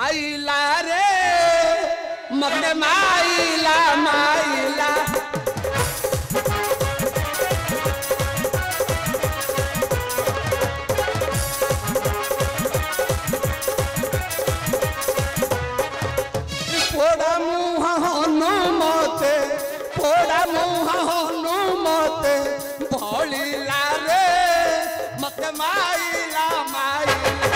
आइला रे मते माइला माइला पोड़ा मुँह हनुमते पोड़ा मुँह हनुमते भोलिला रे मते माइला माइला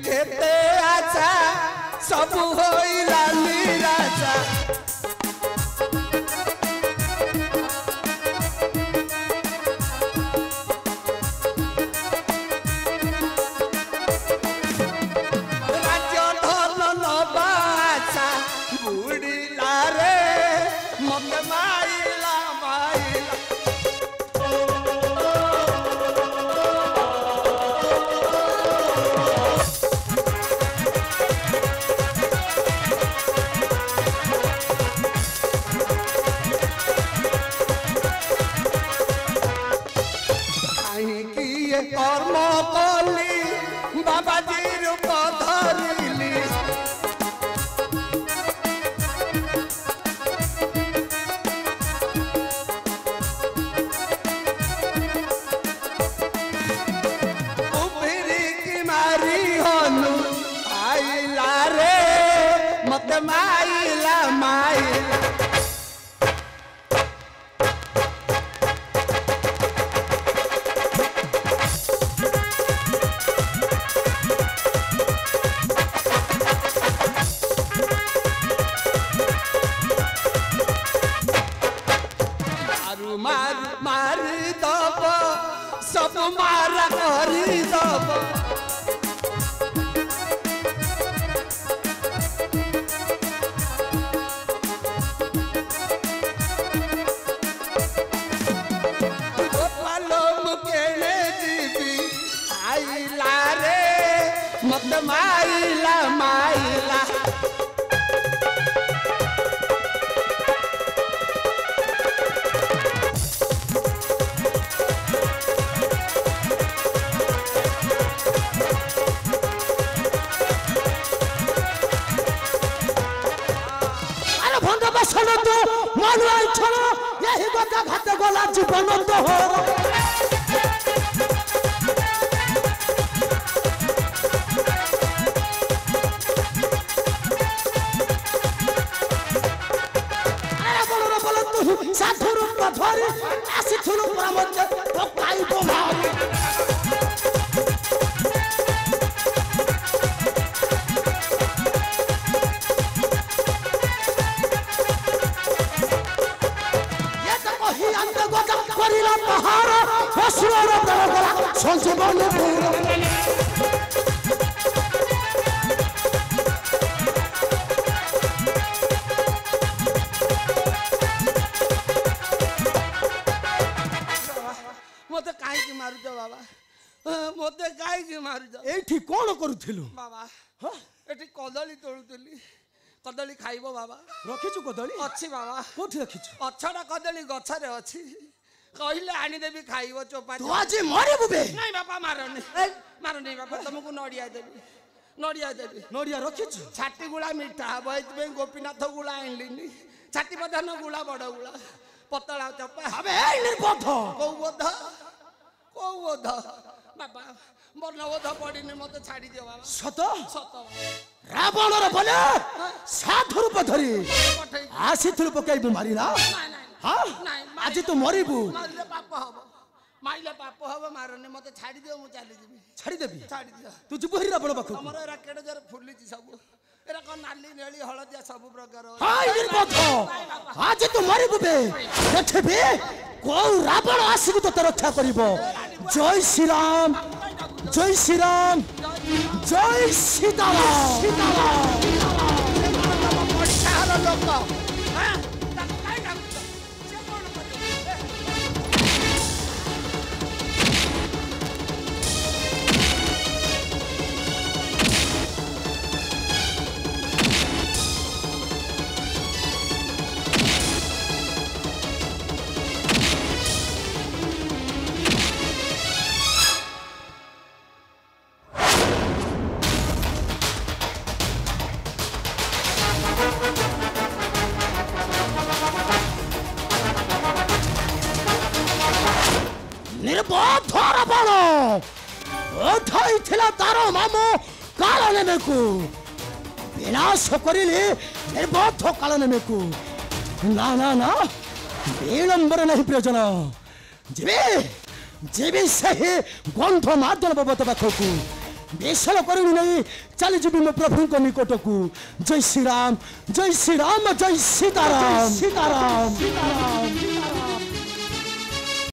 केते आशा सब होइला निराशा राज्य धन नबा आशा बुड़िला रे मते माइला माइला कर्म कली बाबाजी रूप धरिली उभिरी की मारी हनु आइला रे मते माइला माइला मारी दब सब मारा करी दब मुकेने जीवी आइला रे मत माइला माइला मनुआल छोड़ो यही बता घाटे गोला जीवन तो हो अरे बोलो बोलो तू साधुर धरी आसी थुलु परमत पकाई तो मारी पहाड़ हसुर संजीवन मत कहीं मारुच बाबा मत कहीं मारुच ये कौन करूलु बाबा ये कदली तोड़ुली कदली खाइब बाबा रखीचु कदली अच्छी बाबा कौन रखीचु अछड़ा कदली गछरे अच्छी कहले आनीदेवी खाइब चोपा तू आज मरबु बे नहीं बापा मारनी मारनी बापा तुमको नड़िया देवी नड़िया रखीचु छाती गुला मीठा हब ए गोपीनाथ गुला आनलिनी छाती बदन गुला बड़ गुला पतला चोपा अबे निर्बोध कौ बोध बापा वर्णबोध पड़नी मत छाड़ी दियो बाबा सत सत रावण रे बोले साधु रूप धरी आसीथुल पकाइबु मारिला हाँ आज तो मरबू माइले पाप हम मारने मत छाड़ी दियो मु चली जीवी छाड़ी देबी छाड़ी दियो तू जीव हरी रावण पाखु हमर एरा केडे जर फुलिची सब एरा कोन नाली नेली हळदिया सब प्रकार हाय निर्बोध आज तो मरबू बे देखबे को रावण आसी तो रक्षा करिवो जय श्री राम जय श्री राम जय सीताराम लोक हां ताको काई काम से कोन कर ଅଧର ବଣ ଥିଲା ତାର ମାମୁ କାଳ ନେମେକୁ ବିନାଶ କରିଲେ ନିର୍ବୋଧ କାଳ ନେମେକୁ ନା ନା ନା ବିଳମ୍ବରେ ନାହିଁ ପ୍ରୟୋଜନ ଯିବେ ଯିବି ସେହି ଗନ୍ଧ ମାଦଳ ବାବଦ ପାଖକୁ ବିଷୟ କରିବି ନାହିଁ ଚାଲିଯିବି ମୋ ପ୍ରଭୁଙ୍କ ନିକଟକୁ ଜୟ ଶ୍ରୀରାମ ଜୟ ଶ୍ରୀରାମ ଜୟ ସୀତାରାମ ସୀତାରାମ ସୀତାରାମ